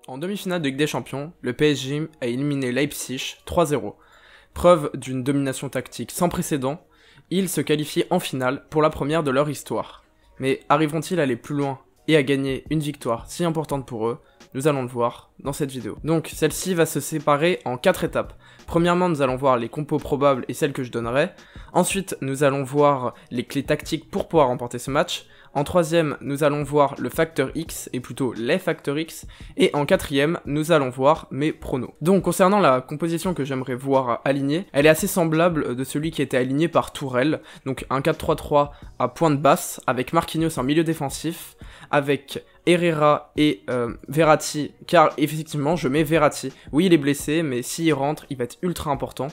En demi-finale de Ligue des Champions, le PSG a éliminé Leipzig 3-0. Preuve d'une domination tactique sans précédent, ils se qualifient en finale pour la première de leur histoire. Mais arriveront-ils à aller plus loin et à gagner une victoire si importante pour eux? Nous allons le voir dans cette vidéo. Donc celle-ci va se séparer en 4 étapes. Premièrement, nous allons voir les compos probables et celles que je donnerai. Ensuite, nous allons voir les clés tactiques pour pouvoir remporter ce match. En troisième, nous allons voir le facteur X, et plutôt les facteurs X. Et en quatrième, nous allons voir mes pronos. Donc concernant la composition que j'aimerais voir alignée, elle est assez semblable de celui qui était aligné par Tourelle. Donc un 4-3-3 à pointe basse, avec Marquinhos en milieu défensif, avec Herrera et Verratti, car effectivement je mets Verratti. Oui, il est blessé, mais s'il rentre, il va être ultra important,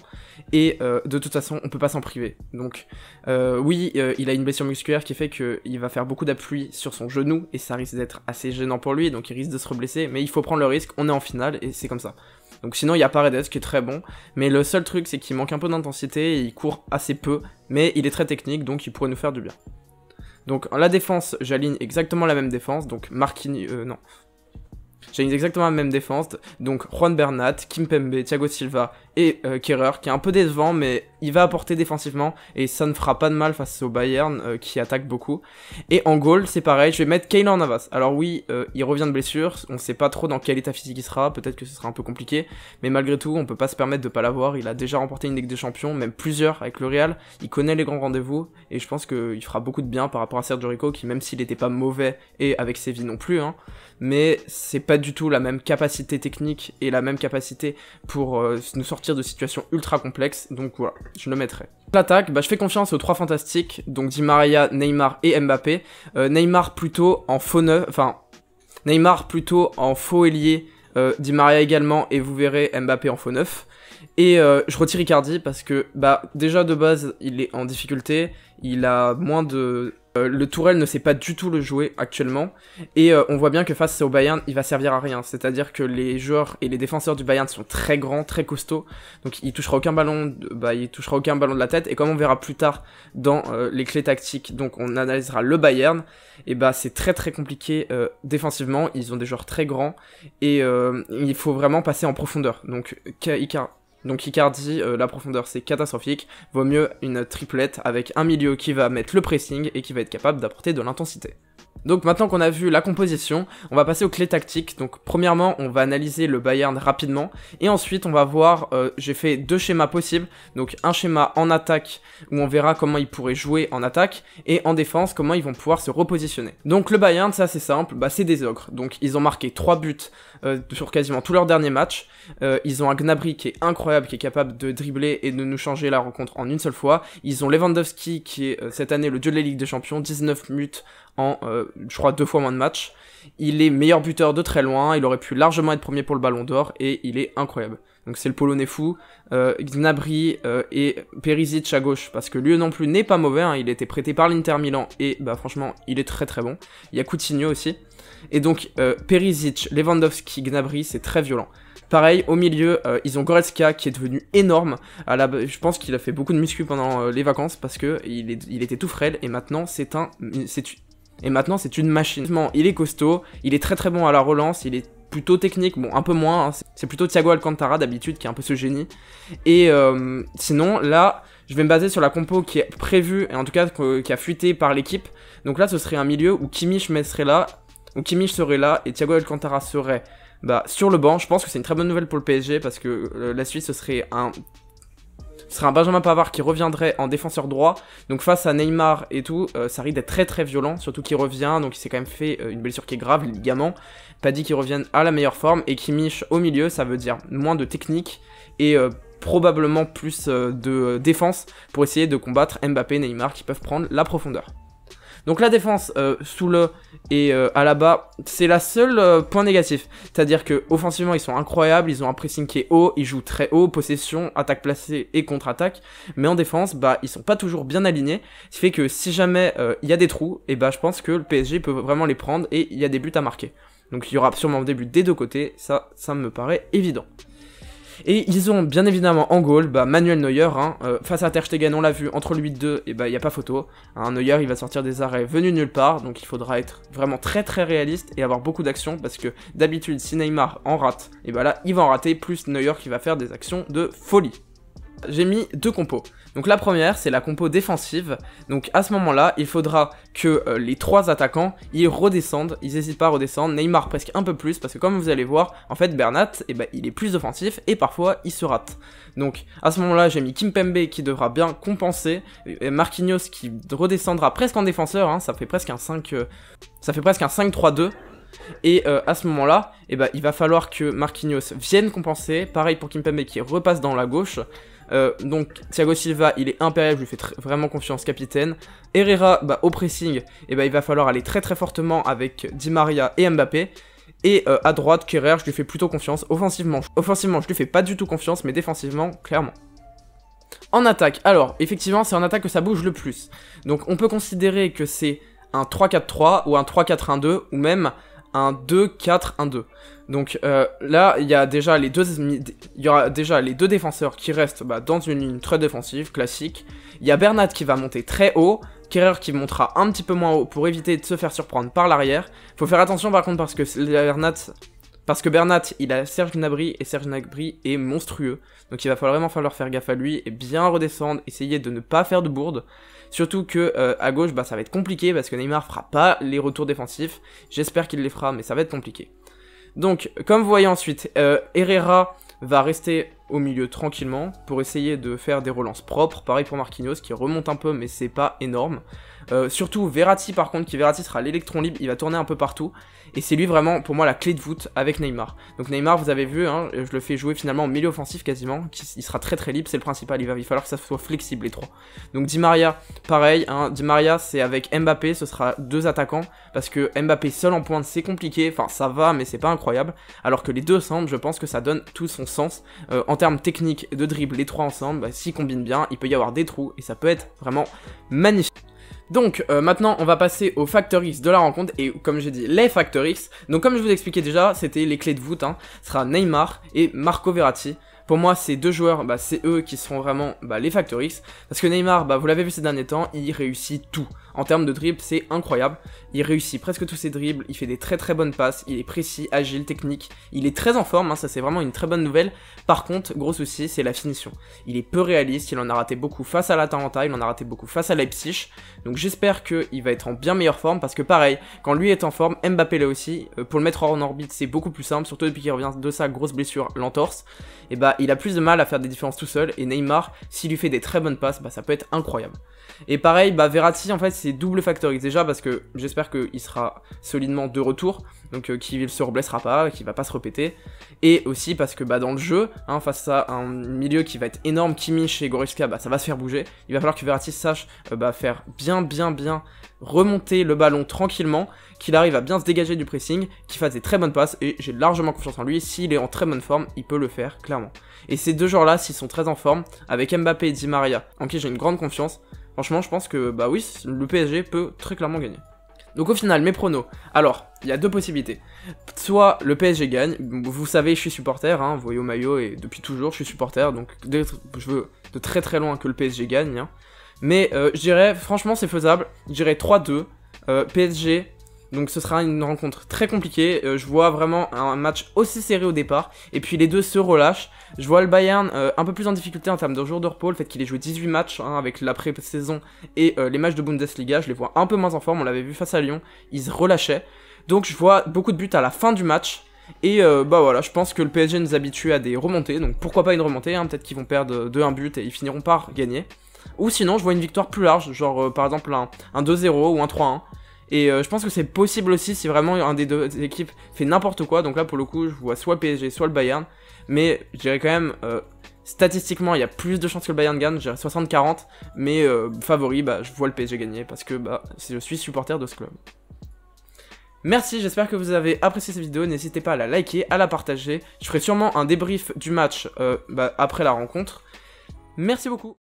et de toute façon on peut pas s'en priver. Donc il a une blessure musculaire qui fait qu'il va faire beaucoup d'appui sur son genou, et ça risque d'être assez gênant pour lui, donc il risque de se reblesser, mais il faut prendre le risque, on est en finale, et c'est comme ça. Donc sinon il y a Paredes qui est très bon, mais le seul truc c'est qu'il manque un peu d'intensité, et il court assez peu, mais il est très technique, donc il pourrait nous faire du bien. Donc la défense, j'aligne exactement la même défense, donc Marquinhos, j'aligne exactement la même défense, donc Juan Bernat, Kimpembe, Thiago Silva et Kehrer, qui est un peu décevant, mais il va apporter défensivement, et ça ne fera pas de mal face au Bayern, qui attaque beaucoup. Et en goal, c'est pareil, je vais mettre Keylor Navas. Alors oui, il revient de blessure, on sait pas trop dans quel état physique il sera, peut-être que ce sera un peu compliqué, mais malgré tout, on peut pas se permettre de pas l'avoir, il a déjà remporté une Ligue des Champions, même plusieurs avec le Real, il connaît les grands rendez-vous, et je pense qu'il fera beaucoup de bien par rapport à Sergio Rico, qui même s'il était pas mauvais, et avec Séville non plus, hein, mais c'est pas du tout la même capacité technique et la même capacité pour nous sortir de situations ultra complexes, donc voilà, je le mettrai. L'attaque, je fais confiance aux 3 fantastiques, donc Di Maria, Neymar et Mbappé. Neymar plutôt en faux neuf, Neymar plutôt en faux ailier, Di Maria également, et vous verrez Mbappé en faux neuf. Et je retire Icardi parce que déjà de base il est en difficulté, il a moins de... le Tourelle ne sait pas du tout le jouer actuellement, et on voit bien que face au Bayern il va servir à rien, c'est à dire que les joueurs et les défenseurs du Bayern sont très grands, très costauds, donc il touchera aucun ballon de la tête, et comme on verra plus tard dans les clés tactiques, donc on analysera le Bayern, et c'est très très compliqué défensivement, ils ont des joueurs très grands, et il faut vraiment passer en profondeur, donc Icardi, la profondeur c'est catastrophique, vaut mieux une triplette avec un milieu qui va mettre le pressing et qui va être capable d'apporter de l'intensité. Donc maintenant qu'on a vu la composition, on va passer aux clés tactiques. Donc premièrement, on va analyser le Bayern rapidement, et ensuite on va voir, j'ai fait 2 schémas possibles, donc un schéma en attaque où on verra comment ils pourraient jouer en attaque, et en défense comment ils vont pouvoir se repositionner. Donc le Bayern, ça c'est simple, c'est des ogres, donc ils ont marqué 3 buts sur quasiment tous leurs derniers matchs, ils ont un Gnabry qui est incroyable, qui est capable de dribbler et de nous changer la rencontre en une seule fois, ils ont Lewandowski qui est cette année le dieu de la Ligue des Champions, 19 buts en, je crois, 2 fois moins de matchs. Il est meilleur buteur de très loin, il aurait pu largement être premier pour le Ballon d'Or, et il est incroyable. Donc c'est le Polonais fou, Gnabry et Perisic à gauche, parce que lui non plus n'est pas mauvais, hein, il a été prêté par l'Inter Milan, et franchement, il est très très bon. Il y a Coutinho aussi. Et donc, Perisic, Lewandowski, Gnabry, c'est très violent. Pareil, au milieu, ils ont Goretzka qui est devenu énorme. Je pense qu'il a fait beaucoup de muscu pendant les vacances, parce que il était tout frêle, et maintenant c'est une machine. Il est costaud, il est très très bon à la relance, il est plutôt technique, bon un peu moins, hein, c'est plutôt Thiago Alcantara d'habitude qui est un peu ce génie. Et sinon là, je vais me baser sur la compo qui est prévue, et en tout cas qui a fuité par l'équipe. Donc là ce serait un milieu où Kimmich serait là, et Thiago Alcantara serait sur le banc. Je pense que c'est une très bonne nouvelle pour le PSG, parce que la suite ce serait un Benjamin Pavard qui reviendrait en défenseur droit, donc face à Neymar et tout, ça risque d'être très très violent, surtout qu'il revient, donc il s'est quand même fait une blessure qui est grave, les ligaments, pas dit qu'il revienne à la meilleure forme, et Kimmich au milieu, ça veut dire moins de technique, et probablement plus de défense, pour essayer de combattre Mbappé et Neymar qui peuvent prendre la profondeur. Donc la défense sous le et à la bas, c'est la seule point négatif. C'est-à-dire que offensivement ils sont incroyables, ils ont un pressing qui est haut, ils jouent très haut, possession, attaque placée et contre-attaque. Mais en défense, ils sont pas toujours bien alignés. Ce qui fait que si jamais il y a des trous, et je pense que le PSG peut vraiment les prendre et il y a des buts à marquer. Donc il y aura sûrement des buts des deux côtés, ça me paraît évident. Et ils ont bien évidemment en goal Manuel Neuer, hein, face à Ter Stegen, on l'a vu, entre le 8-2, et il n'y a pas photo. Hein, Neuer, il va sortir des arrêts venus nulle part, donc il faudra être vraiment très très réaliste et avoir beaucoup d'actions, parce que d'habitude, si Neymar en rate, et là, il va en rater, plus Neuer qui va faire des actions de folie. J'ai mis 2 compos. Donc la première, c'est la compo défensive. Donc à ce moment-là, il faudra que les 3 attaquants, ils redescendent, ils n'hésitent pas à redescendre. Neymar presque un peu plus, parce que comme vous allez voir, en fait Bernat, il est plus offensif et parfois il se rate. Donc à ce moment-là, j'ai mis Kimpembe qui devra bien compenser, et Marquinhos qui redescendra presque en défenseur, hein, ça fait presque un 5-3-2. Et à ce moment-là, il va falloir que Marquinhos vienne compenser. Pareil pour Kimpembe qui repasse dans la gauche. Donc Thiago Silva, il est impérial, je lui fais vraiment confiance, capitaine. Herrera, au pressing, il va falloir aller très très fortement avec Di Maria et Mbappé. Et à droite, Kerrer, je lui fais plutôt confiance. Offensivement, je lui fais pas du tout confiance, mais défensivement, clairement. En attaque, alors, effectivement, c'est en attaque que ça bouge le plus. Donc on peut considérer que c'est un 3-4-3 ou un 3-4-1-2 ou même un 2-4-1-2. Donc là, il y aura déjà les deux défenseurs qui restent dans une ligne très défensive, classique. Il y a Bernat qui va monter très haut, Kerrer qui montera un petit peu moins haut pour éviter de se faire surprendre par l'arrière. Faut faire attention par contre parce que Bernat, il a Serge Gnabry et Serge Gnabry est monstrueux. Donc il va vraiment falloir faire gaffe à lui et bien redescendre, essayer de ne pas faire de bourde. Surtout que à gauche, ça va être compliqué parce que Neymar fera pas les retours défensifs. J'espère qu'il les fera, mais ça va être compliqué. Donc, comme vous voyez ensuite, Herrera va rester au milieu tranquillement pour essayer de faire des relances propres. Pareil pour Marquinhos qui remonte un peu, mais c'est pas énorme. Surtout Verratti par contre, Verratti sera l'électron libre, il va tourner un peu partout. Et c'est lui vraiment pour moi la clé de voûte avec Neymar. Donc Neymar, vous avez vu, hein, je le fais jouer finalement en milieu offensif quasiment, il sera très très libre, c'est le principal, il va falloir que ça soit flexible les trois. Donc Di Maria, pareil, hein, Di Maria c'est avec Mbappé, ce sera 2 attaquants, parce que Mbappé seul en pointe c'est compliqué, enfin ça va mais c'est pas incroyable, alors que les deux ensemble, je pense que ça donne tout son sens. En termes techniques de dribble, les 3 ensemble, s'ils combinent bien, il peut y avoir des trous, et ça peut être vraiment magnifique. Donc maintenant on va passer aux Factor X de la rencontre et comme j'ai dit les Factor X. Donc comme je vous expliquais déjà c'était les clés de voûte, hein, ce sera Neymar et Marco Verratti. Pour moi ces deux joueurs c'est eux qui seront vraiment les Factor X. Parce que Neymar vous l'avez vu ces derniers temps, il réussit tout. En termes de dribble c'est incroyable, il réussit presque tous ses dribbles, il fait des très très bonnes passes, il est précis, agile, technique, il est très en forme, hein, ça c'est vraiment une très bonne nouvelle. Par contre, gros souci c'est la finition, il est peu réaliste, il en a raté beaucoup face à l'Atalanta, il en a raté beaucoup face à Leipzig, donc j'espère qu'il va être en bien meilleure forme, parce que pareil, quand lui est en forme, Mbappé là aussi, pour le mettre en orbite c'est beaucoup plus simple, surtout depuis qu'il revient de sa grosse blessure, l'entorse, et il a plus de mal à faire des différences tout seul, et Neymar, s'il lui fait des très bonnes passes, ça peut être incroyable. Et pareil, Verratti en fait c'est double Factor X déjà parce que j'espère qu'il sera solidement de retour, donc qu'il ne se reblessera pas, qu'il va pas se répéter, et aussi parce que dans le jeu, hein, face à un milieu qui va être énorme, Kimmich et Goretzka, ça va se faire bouger, il va falloir que Verratti sache faire bien remonter le ballon tranquillement, qu'il arrive à bien se dégager du pressing, qu'il fasse des très bonnes passes, et j'ai largement confiance en lui, s'il est en très bonne forme, il peut le faire, clairement. Et ces deux joueurs là, s'ils sont très en forme, avec Mbappé et Di Maria, en qui j'ai une grande confiance, franchement, je pense que, oui, le PSG peut très clairement gagner. Donc au final, mes pronos. Alors, il y a deux possibilités. Soit le PSG gagne, vous savez, je suis supporter, hein, vous voyez au maillot, et depuis toujours, je suis supporter, donc je veux de très très loin que le PSG gagne. Hein. Mais je dirais, franchement, c'est faisable, je dirais 3-2, PSG... Donc ce sera une rencontre très compliquée, je vois vraiment un match aussi serré au départ, et puis les deux se relâchent. Je vois le Bayern un peu plus en difficulté en termes de jours de repos, le fait qu'il ait joué 18 matchs avec l'après-saison et les matchs de Bundesliga, je les vois un peu moins en forme, on l'avait vu face à Lyon, ils se relâchaient. Donc je vois beaucoup de buts à la fin du match, et voilà, je pense que le PSG nous habitue à des remontées, donc pourquoi pas une remontée, hein, peut-être qu'ils vont perdre de 1 but et ils finiront par gagner. Ou sinon je vois une victoire plus large, genre par exemple un 2-0 ou un 3-1. Et je pense que c'est possible aussi si vraiment un des deux équipes fait n'importe quoi. Donc là pour le coup je vois soit le PSG soit le Bayern. Mais je dirais quand même statistiquement il y a plus de chances que le Bayern gagne. Je dirais 60-40. Mais favori je vois le PSG gagner parce que je suis supporter de ce club. Merci, j'espère que vous avez apprécié cette vidéo. N'hésitez pas à la liker, à la partager. Je ferai sûrement un débrief du match après la rencontre. Merci beaucoup.